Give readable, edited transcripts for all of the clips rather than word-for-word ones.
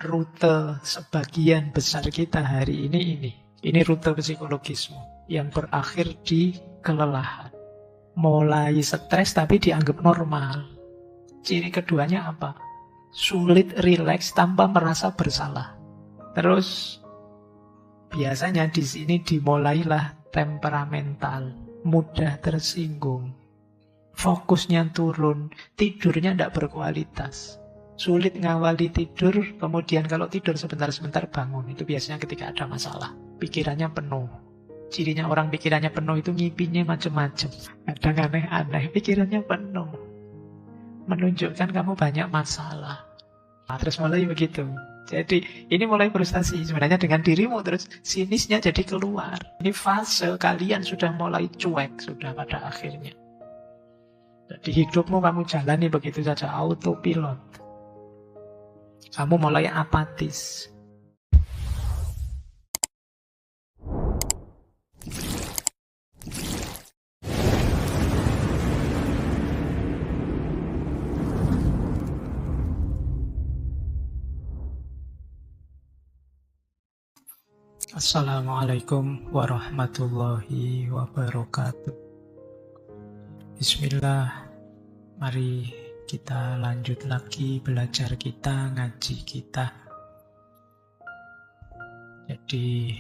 rute sebagian besar kita hari ini. Ini rute psikologismu yang berakhir di kelelahan. Mulai stres tapi dianggap normal. Ciri keduanya apa? Sulit rileks tanpa merasa bersalah. Terus biasanya di sini dimulailah temperamental, mudah tersinggung, fokusnya turun, tidurnya tidak berkualitas. Sulit ngawali tidur, kemudian kalau tidur sebentar-sebentar bangun. Itu biasanya ketika ada masalah. Pikirannya penuh. Cirinya orang pikirannya penuh itu ngipinya macam-macam. Kadang aneh-aneh, pikirannya penuh. Menunjukkan kamu banyak masalah. Nah, terus mulai begitu. Jadi ini mulai frustasi sebenarnya dengan dirimu. Terus sinisnya jadi keluar. Ini fase kalian sudah mulai cuek sudah pada akhirnya. Jadi hidupmu kamu jalani begitu saja, autopilot. Kamu mulai apatis. Assalamualaikum warahmatullahi wabarakatuh. Bismillah. Mari kita lanjut lagi belajar kita, ngaji kita. Jadi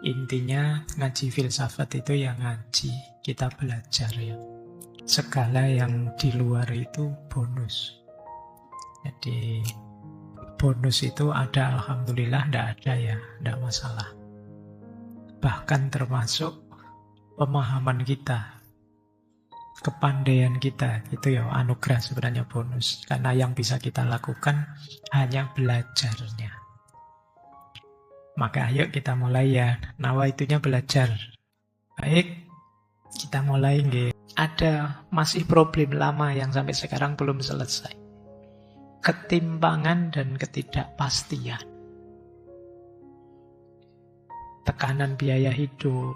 intinya ngaji filsafat itu ya ngaji, kita belajar ya. Segala yang di luar itu bonus. Jadi bonus itu ada, alhamdulillah, tidak ada ya, tidak masalah. Bahkan termasuk pemahaman kita, kepandaian kita, itu ya anugerah sebenarnya bonus. Karena yang bisa kita lakukan hanya belajarnya. Maka ayo kita mulai ya, nawaitunya belajar. Baik, kita mulai nggih. Ada masih problem lama yang sampai sekarang belum selesai. Ketimpangan dan ketidakpastian. Tekanan biaya hidup,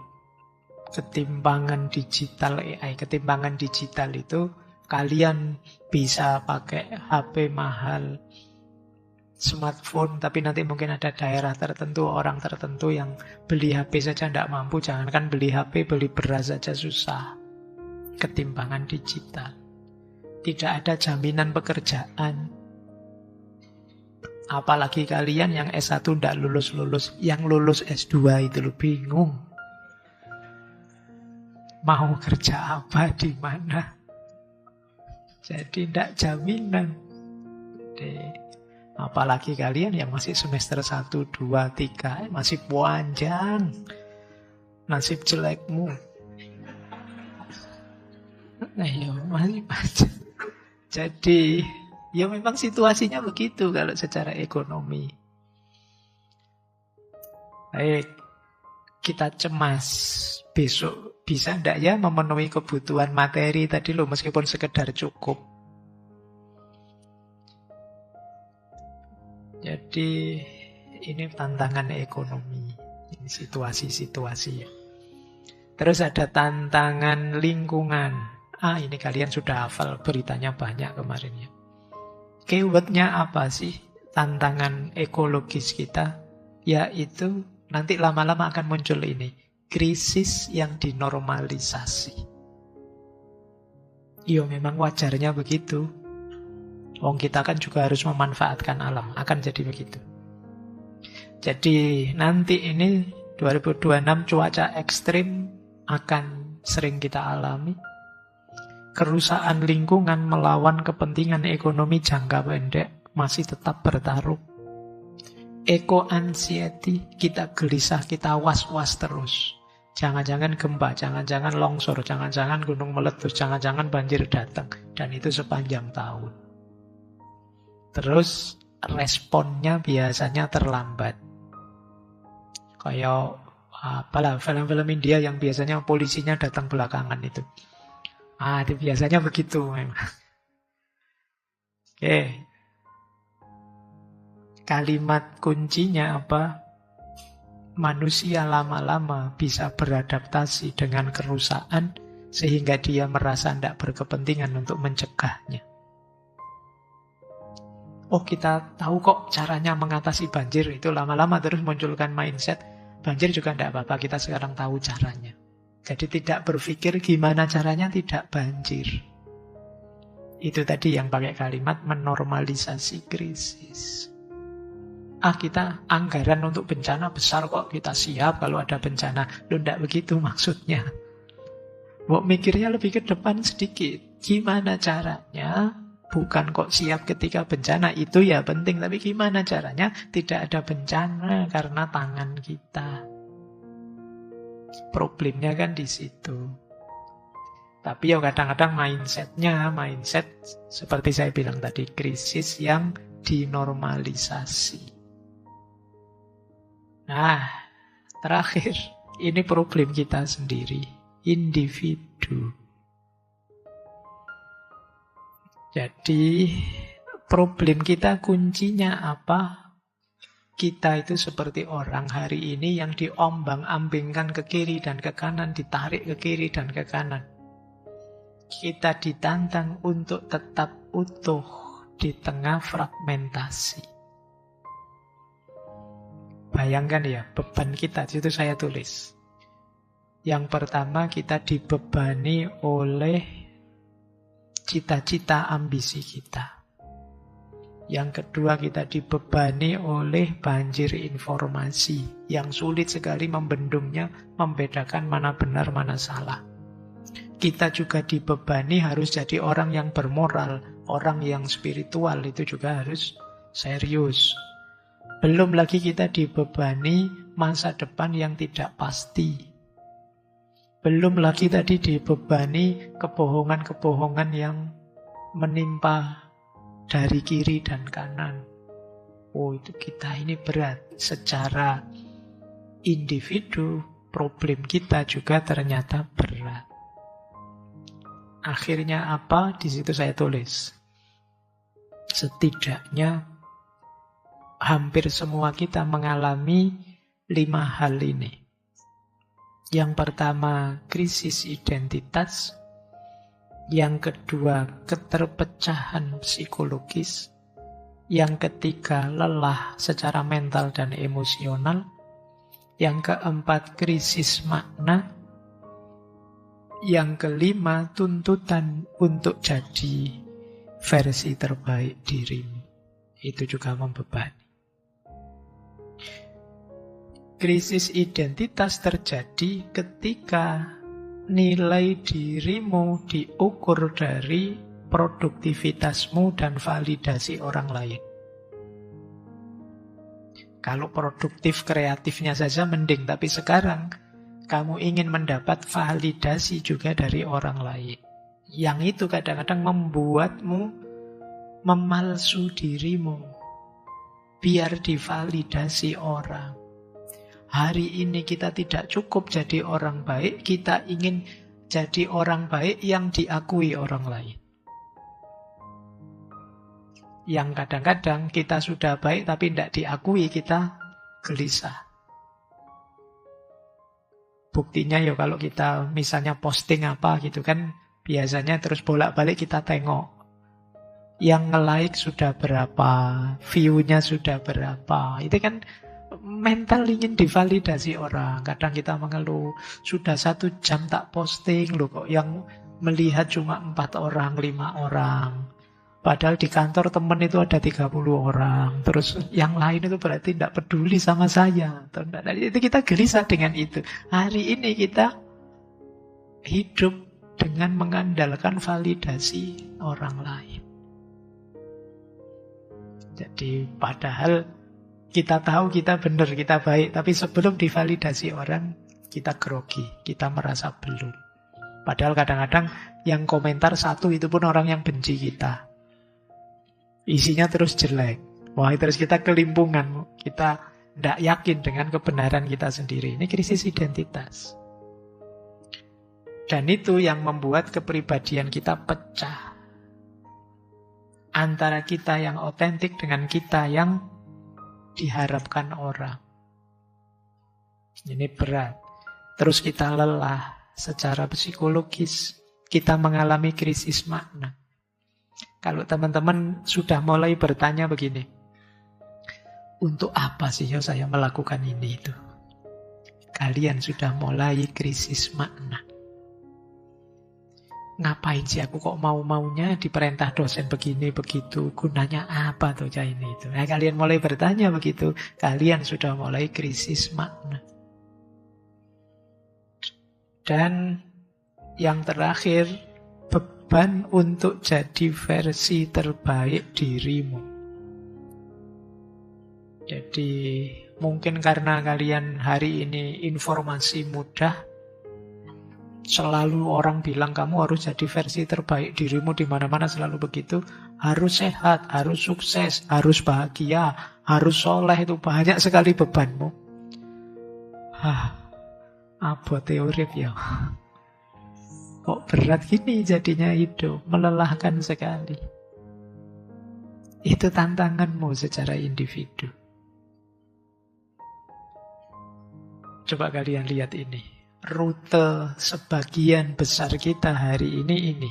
ketimpangan digital AI. Ketimpangan digital itu kalian bisa pakai HP mahal, smartphone, tapi nanti mungkin ada daerah tertentu, orang tertentu yang beli HP saja tidak mampu. Jangankan beli HP, beli beras saja susah. Ketimpangan digital. Tidak ada jaminan pekerjaan. Apalagi kalian yang S1 tidak lulus-lulus, yang lulus S2 itu lu bingung. Mau kerja apa, di mana? Jadi tidak jaminan. Jadi, apalagi kalian yang masih semester 1, 2, 3, masih panjang. Nasib jelekmu. Nah, ya, masih panjang. Jadi ya memang situasinya begitu kalau secara ekonomi. Baik, kita cemas. Besok bisa enggak ya memenuhi kebutuhan materi tadi loh, meskipun sekedar cukup. Jadi ini tantangan ekonomi. Ini situasi-situasi. Terus ada tantangan lingkungan. Ini kalian sudah hafal, beritanya banyak kemarin ya. Keywordnya apa sih tantangan ekologis kita? Yaitu nanti lama-lama akan muncul ini, krisis yang dinormalisasi. Iya memang wajarnya begitu. Wong kita kan juga harus memanfaatkan alam, akan jadi begitu. Jadi nanti ini 2026 cuaca ekstrim akan sering kita alami. Kerusakan lingkungan melawan kepentingan ekonomi jangka pendek masih tetap bertaruh. Eco-anxiety, kita gelisah, kita was-was terus. Jangan-jangan gempa, jangan-jangan longsor, jangan-jangan gunung meletus, jangan-jangan banjir datang. Dan itu sepanjang tahun. Terus responnya biasanya terlambat. Kayak apalah film-film India yang biasanya polisinya datang belakangan itu. Itu biasanya begitu memang. Oke. Kalimat kuncinya apa? Manusia lama-lama bisa beradaptasi dengan kerusakan sehingga dia merasa tidak berkepentingan untuk mencegahnya. Oh, kita tahu kok caranya mengatasi banjir. Itu lama-lama terus munculkan mindset, banjir juga tidak apa-apa, kita sekarang tahu caranya. Jadi tidak berpikir gimana caranya tidak banjir. Itu tadi yang pakai kalimat menormalisasi krisis. Kita anggaran untuk bencana besar kok, kita siap kalau ada bencana. Loh, tidak begitu maksudnya. Mikirnya lebih ke depan sedikit. Gimana caranya? Bukan kok siap ketika bencana, itu ya penting. Tapi gimana caranya tidak ada bencana karena tangan kita. Problemnya kan di situ. Tapi ya kadang-kadang mindset seperti saya bilang tadi, krisis yang dinormalisasi. Nah, terakhir, ini problem kita sendiri, individu. Jadi, problem kita kuncinya apa? Kita itu seperti orang hari ini yang diombang-ambingkan ke kiri dan ke kanan, ditarik ke kiri dan ke kanan. Kita ditantang untuk tetap utuh di tengah fragmentasi. Bayangkan ya, beban kita, itu saya tulis. Yang pertama, kita dibebani oleh cita-cita ambisi kita. Yang kedua, kita dibebani oleh banjir informasi yang sulit sekali membendungnya, membedakan mana benar, mana salah. Kita juga dibebani harus jadi orang yang bermoral, orang yang spiritual, itu juga harus serius. Belum lagi kita dibebani masa depan yang tidak pasti. Belum lagi tadi dibebani kebohongan-kebohongan yang menimpa dari kiri dan kanan. Oh, itu kita ini berat. Secara individu, problem kita juga ternyata berat. Akhirnya apa? Di situ saya tulis. Setidaknya hampir semua kita mengalami 5 hal ini. Yang pertama, krisis identitas. Yang kedua, keterpecahan psikologis. Yang ketiga, lelah secara mental dan emosional. Yang keempat, krisis makna. Yang kelima, tuntutan untuk jadi versi terbaik dirimu. Itu juga membebani. Krisis identitas terjadi ketika nilai dirimu diukur dari produktivitasmu dan validasi orang lain. Kalau produktif kreatifnya saja mending, tapi sekarang kamu ingin mendapat validasi juga dari orang lain. Yang itu kadang-kadang membuatmu memalsu dirimu biar divalidasi orang. Hari ini kita tidak cukup jadi orang baik, kita ingin jadi orang baik yang diakui orang lain. Yang kadang-kadang kita sudah baik tapi tidak diakui, kita gelisah. Buktinya ya kalau kita misalnya posting apa gitu kan, biasanya terus bolak-balik kita tengok. Yang nge-like sudah berapa, view-nya sudah berapa. Itu kan mental ingin divalidasi orang. Kadang kita mengeluh, sudah 1 jam tak posting loh, kok yang melihat cuma 4 orang, 5 orang. Padahal di kantor teman itu ada 30 orang. Terus yang lain itu berarti tidak peduli sama saya. Itu kita gelisah dengan itu. Hari ini kita hidup dengan mengandalkan validasi orang lain. Jadi padahal kita tahu kita benar, kita baik. Tapi sebelum divalidasi orang, kita grogi, kita merasa belum. Padahal kadang-kadang yang komentar 1 itu pun orang yang benci kita. Isinya terus jelek. Wah, terus kita kelimpungan. Kita tidak yakin dengan kebenaran kita sendiri. Ini krisis identitas. Dan itu yang membuat kepribadian kita pecah. Antara kita yang otentik dengan kita yang diharapkan orang. Ini berat. Terus kita lelah secara psikologis. Kita mengalami krisis makna. Kalau teman-teman sudah mulai bertanya begini, untuk apa sih ya saya melakukan ini itu? Kalian sudah mulai krisis makna. Ngapain sih aku kok mau-maunya diperintah dosen begini begitu? Gunanya apa tuh ini itu? Nah, kalian mulai bertanya begitu, kalian sudah mulai krisis makna. Dan yang terakhir, beban untuk jadi versi terbaik dirimu. Jadi mungkin karena kalian hari ini informasi mudah, selalu orang bilang kamu harus jadi versi terbaik dirimu di mana-mana, selalu begitu. Harus sehat, harus sukses, harus bahagia, harus soleh, itu banyak sekali bebanmu. Apa teori ya? Kok berat gini jadinya hidup, melelahkan sekali. Itu tantanganmu secara individu. Coba kalian lihat ini. Rute sebagian besar kita hari ini.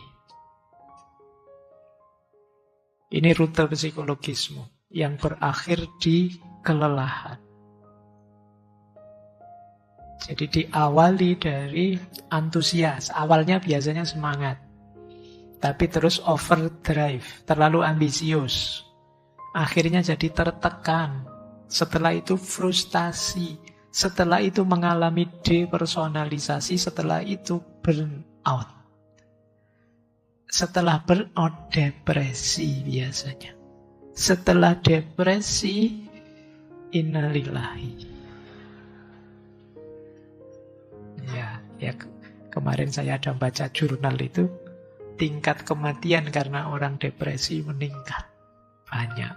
Ini rute psikologismu yang berakhir di kelelahan. Jadi diawali dari antusias. Awalnya biasanya semangat. Tapi terus overdrive, terlalu ambisius. Akhirnya jadi tertekan. Setelah itu frustasi. Setelah itu mengalami depersonalisasi. Setelah itu burnout. Setelah burnout, depresi biasanya. Setelah depresi, innalillahi. Ya, kemarin saya ada baca jurnal itu, tingkat kematian karena orang depresi meningkat. Banyak.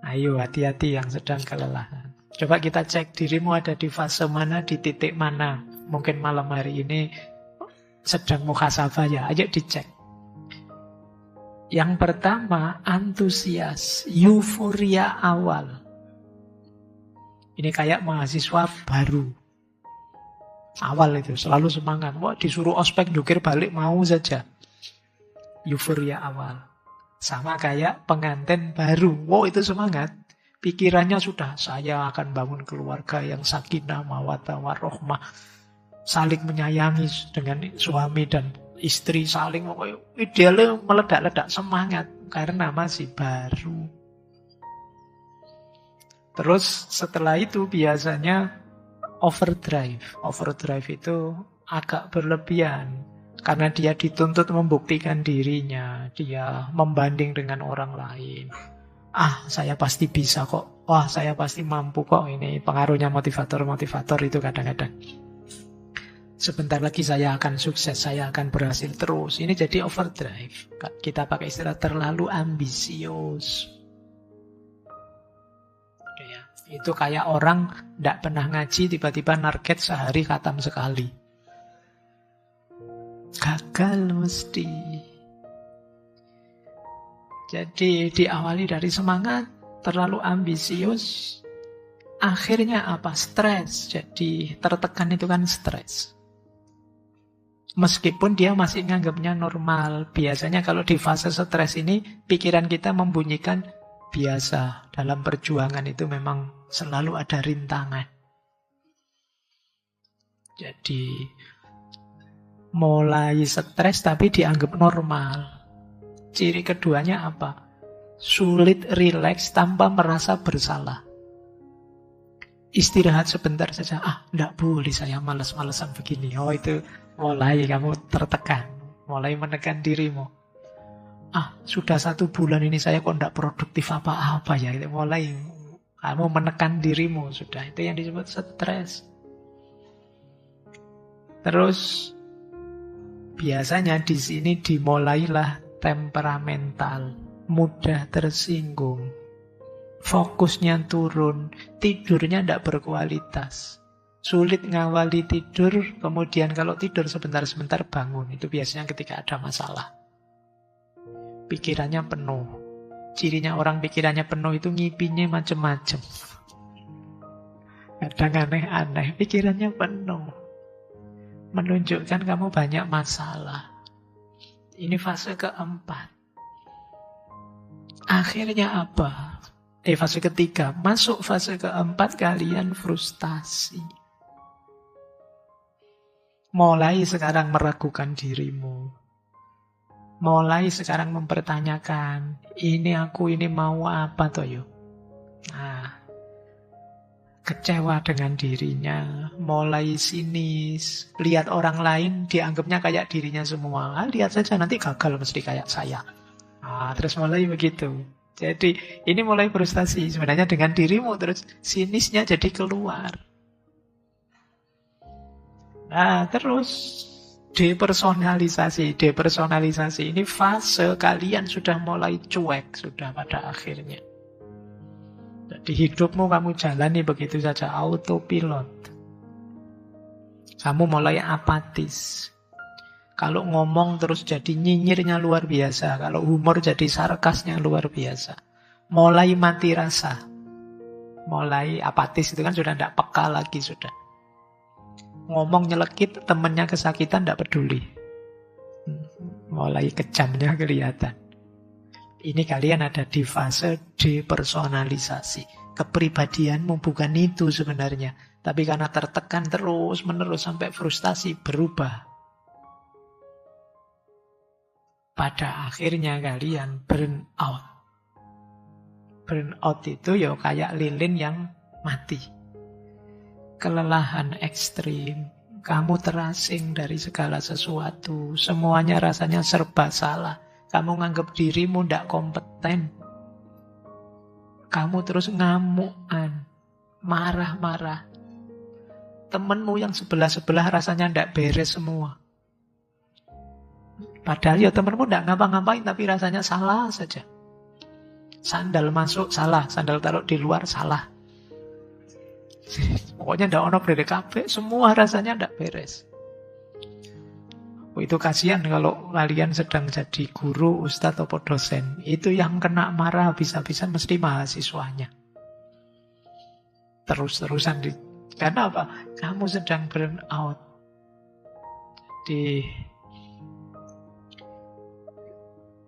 Ayo hati-hati yang sedang kelelahan. Coba kita cek dirimu ada di fase mana, di titik mana. Mungkin malam hari ini sedang muhasabah ya, ayo dicek. Yang pertama, antusias, euforia awal. Ini kayak mahasiswa baru. Awal itu selalu semangat. Wah, disuruh ospek jukir balik mau saja. Euforia awal. Sama kayak pengantin baru. Wow, itu semangat. Pikirannya sudah, saya akan bangun keluarga yang sakinah, mawaddah, warohmah. Saling menyayangi dengan suami dan istri. Saling, idealnya meledak-ledak semangat. Karena masih baru. Terus setelah itu biasanya overdrive. Overdrive itu agak berlebihan. Karena dia dituntut membuktikan dirinya. Dia membanding dengan orang lain. Saya pasti bisa kok. Wah, saya pasti mampu kok. Ini pengaruhnya motivator-motivator itu kadang-kadang. Sebentar lagi saya akan sukses, saya akan berhasil terus. Ini jadi overdrive. Kita pakai istilah terlalu ambisius. Itu kayak orang tidak pernah ngaji, tiba-tiba narget sehari khatam sekali. Gagal mesti. Jadi diawali dari semangat, terlalu ambisius. Akhirnya apa? Stres. Jadi tertekan itu kan stres. Meskipun dia masih nganggapnya normal. Biasanya kalau di fase stres ini, pikiran kita membunyikan biasa. Dalam perjuangan itu memang selalu ada rintangan. Jadi mulai stres tapi dianggap normal. Ciri keduanya apa? Sulit rileks tanpa merasa bersalah. Istirahat sebentar saja. Enggak boleh saya malas-malasan begini. Oh, itu mulai kamu tertekan. Mulai menekan dirimu. Sudah 1 bulan ini saya kok enggak produktif apa-apa ya. Itu mulai kamu menekan dirimu. Sudah, itu yang disebut stres. Terus biasanya di sini dimulailah temperamental, mudah tersinggung, fokusnya turun, tidurnya tidak berkualitas, sulit ngawali tidur, kemudian kalau tidur sebentar-sebentar bangun, itu biasanya ketika ada masalah. Pikirannya penuh. Cirinya orang pikirannya penuh itu ngipinya macam-macam. Kadang aneh-aneh, pikirannya penuh. Menunjukkan kamu banyak masalah. Ini fase keempat. Akhirnya apa? Fase ketiga. Masuk fase keempat, kalian frustasi. Mulai sekarang meragukan dirimu. Mulai sekarang mempertanyakan, ini aku ini mau apa toh yo? Nah, kecewa dengan dirinya, mulai sinis, lihat orang lain dianggapnya kayak dirinya semua. Lihat saja nanti gagal mesti kayak saya. Terus mulai begitu. Jadi ini mulai frustasi sebenarnya dengan dirimu, terus sinisnya jadi keluar. Nah, terus depersonalisasi. Depersonalisasi ini fase kalian sudah mulai cuek sudah pada akhirnya. Jadi hidupmu kamu jalani begitu saja, autopilot. Kamu mulai apatis. Kalau ngomong terus jadi nyinyirnya luar biasa. Kalau humor jadi sarkasnya luar biasa. Mulai mati rasa. Mulai apatis itu kan sudah tidak peka lagi sudah. Ngomong nyelekit, temennya kesakitan tidak peduli. Mulai kejamnya kelihatan. Ini kalian ada di fase depersonalisasi. Kepribadianmu bukan itu sebenarnya. Tapi karena tertekan terus-menerus sampai frustasi berubah. Pada akhirnya kalian burn out. Burn out itu ya kayak lilin yang mati. Kelelahan ekstrim. Kamu terasing dari segala sesuatu. Semuanya rasanya serba salah. Kamu nganggap dirimu tidak kompeten. Kamu terus ngamukan. Marah-marah. Temenmu yang sebelah-sebelah rasanya tidak beres semua. Padahal ya temenmu tidak ngapa-ngapain tapi rasanya salah saja. Sandal masuk salah. Sandal taruh di luar salah. Pokoknya tidak ono berdekap. Semua rasanya tidak beres. Itu kasihan kalau kalian sedang jadi guru, ustadz, atau dosen. Itu yang kena marah habis-habisan mesti mahasiswanya. Terus-terusan. Karena apa? Kamu sedang burn out.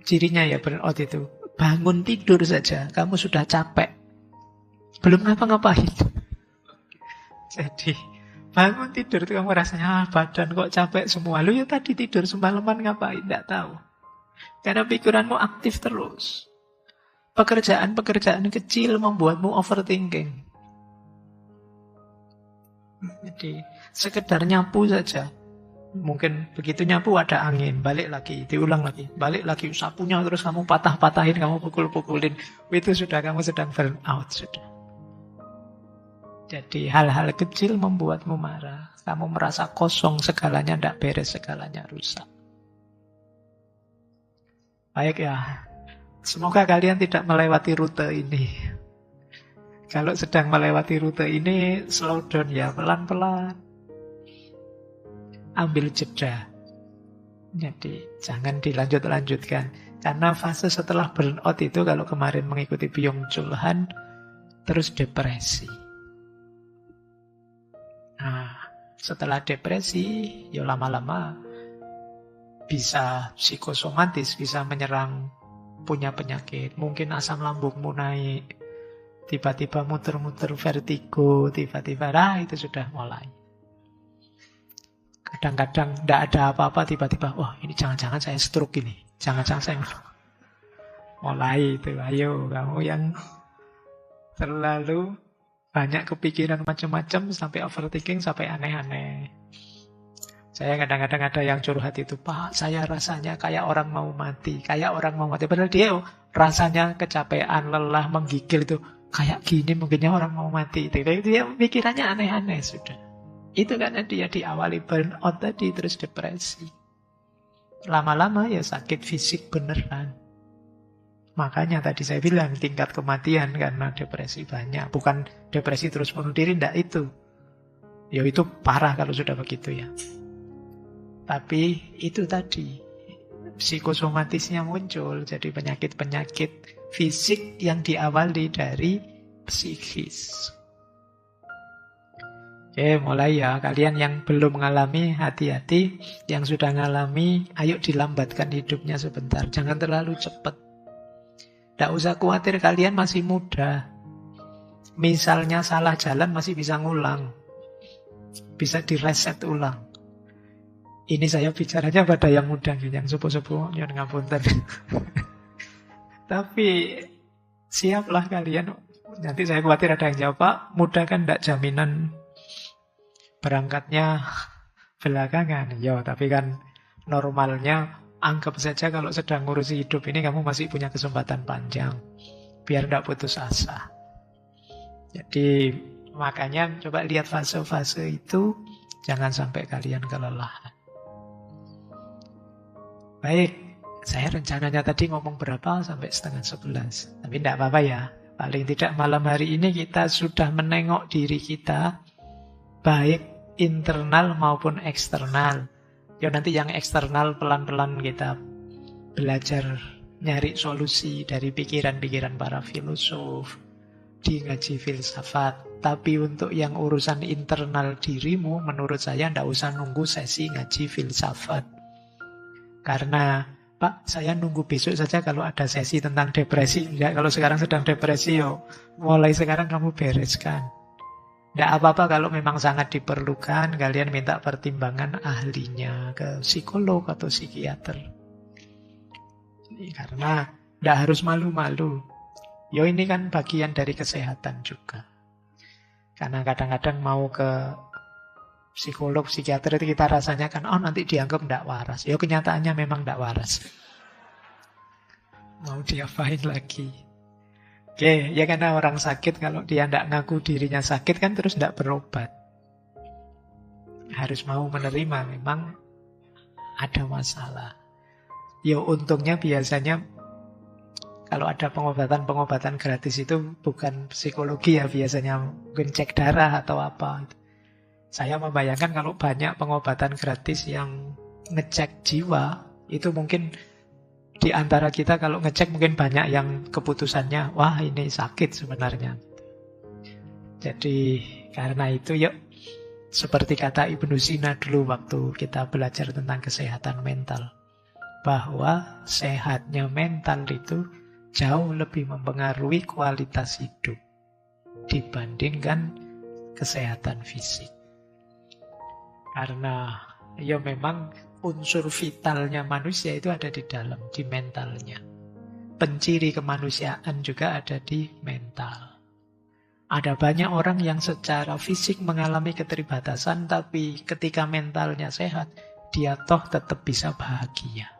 Cirinya ya burn out itu. Bangun tidur saja, kamu sudah capek. Belum ngapa-ngapain. Jadi bangun tidur itu kamu rasanya badan kok capek semua. Lu ya tadi tidur semalaman ngapain? Tidak tahu. Karena pikiranmu aktif terus. Pekerjaan-pekerjaan kecil membuatmu overthinking. Jadi sekedar nyapu saja. Mungkin begitu nyapu ada angin, balik lagi, diulang lagi, balik lagi, sapunya terus kamu patah-patahin, kamu pukul-pukulin. Itu sudah kamu sedang burn out sudah. Jadi hal-hal kecil membuatmu marah. Kamu merasa kosong, segalanya tidak beres, segalanya rusak. Baik ya. Semoga kalian tidak melewati rute ini. Kalau sedang melewati rute ini, slow down ya, pelan-pelan. Ambil jeda. Jadi jangan dilanjut-lanjutkan. Karena fase setelah burnout itu, kalau kemarin mengikuti Byung Chul Han, terus depresi. Nah, setelah depresi, ya lama-lama bisa psikosomatis, bisa menyerang, punya penyakit. Mungkin asam lambungmu naik, tiba-tiba muter-muter vertigo, tiba-tiba, itu sudah mulai. Kadang-kadang tidak ada apa-apa, tiba-tiba, wah ini jangan-jangan saya stroke ini. Jangan-jangan saya mulai itu. Ayo, kamu yang terlalu banyak kepikiran macam-macam sampai overthinking, sampai aneh-aneh. Saya kadang-kadang ada yang curhat itu, Pak, saya rasanya kayak orang mau mati, kayak orang mau mati. Padahal dia rasanya kecapean, lelah, menggigil itu kayak gini, mungkinnya orang mau mati. Itu dia pikirannya aneh-aneh sudah. Itu karena dia diawali burnout tadi, terus depresi. Lama-lama ya sakit fisik beneran. Makanya tadi saya bilang tingkat kematian karena depresi banyak. Bukan depresi terus bunuh diri, tidak itu. Ya itu parah kalau sudah begitu ya. Tapi itu tadi, psikosomatisnya muncul. Jadi penyakit-penyakit fisik yang diawali dari psikis. Oke, mulai ya. Kalian yang belum mengalami, hati-hati. Yang sudah ngalami, ayo dilambatkan hidupnya sebentar. Jangan terlalu cepat. Tidak usah khawatir, kalian masih muda. Misalnya salah jalan masih bisa ngulang. Bisa direset ulang. Ini saya bicaranya pada yang muda, yang sepuh-sepuh, yang ngapunten. Tapi siaplah kalian. Nanti saya khawatir ada yang jawab, Pak, muda kan tidak jaminan berangkatnya belakangan. Ya, tapi kan normalnya anggap saja kalau sedang ngurusi hidup ini kamu masih punya kesempatan panjang. Biar tidak putus asa. Jadi makanya coba lihat fase-fase itu, jangan sampai kalian kelelahan. Baik, saya rencananya tadi ngomong berapa sampai 10:30. Tapi tidak apa-apa ya. Paling tidak malam hari ini kita sudah menengok diri kita, baik internal maupun eksternal. Ya nanti yang eksternal pelan-pelan kita belajar nyari solusi dari pikiran-pikiran para filosof, di ngaji filsafat. Tapi untuk yang urusan internal dirimu, menurut saya tidak usah nunggu sesi ngaji filsafat. Karena, Pak, saya nunggu besok saja kalau ada sesi tentang depresi. Ya, kalau sekarang sedang depresi, yo, mulai sekarang kamu bereskan. Tidak apa-apa kalau memang sangat diperlukan, kalian minta pertimbangan ahlinya ke psikolog atau psikiater. Karena tidak harus malu-malu. Yo, ini kan bagian dari kesehatan juga. Karena kadang-kadang mau ke psikolog, psikiater itu kita rasanya kan, oh nanti dianggap tidak waras. Yo, kenyataannya memang tidak waras. Mau diapain lagi? Oke, ya karena orang sakit kalau dia tidak ngaku dirinya sakit kan terus tidak berobat. Harus mau menerima memang ada masalah. Ya untungnya biasanya kalau ada pengobatan-pengobatan gratis itu bukan psikologi ya, biasanya mungkin cek darah atau apa. Saya membayangkan kalau banyak pengobatan gratis yang ngecek jiwa, itu mungkin di antara kita kalau ngecek mungkin banyak yang keputusannya, wah ini sakit sebenarnya. Jadi karena itu yuk, seperti kata Ibnu Sina dulu waktu kita belajar tentang kesehatan mental, bahwa sehatnya mental itu jauh lebih mempengaruhi kualitas hidup dibandingkan kesehatan fisik. Karena ya memang unsur vitalnya manusia itu ada di dalam, di mentalnya. Penciri kemanusiaan juga ada di mental. Ada banyak orang yang secara fisik mengalami keterbatasan, tapi ketika mentalnya sehat, dia toh tetap bisa bahagia.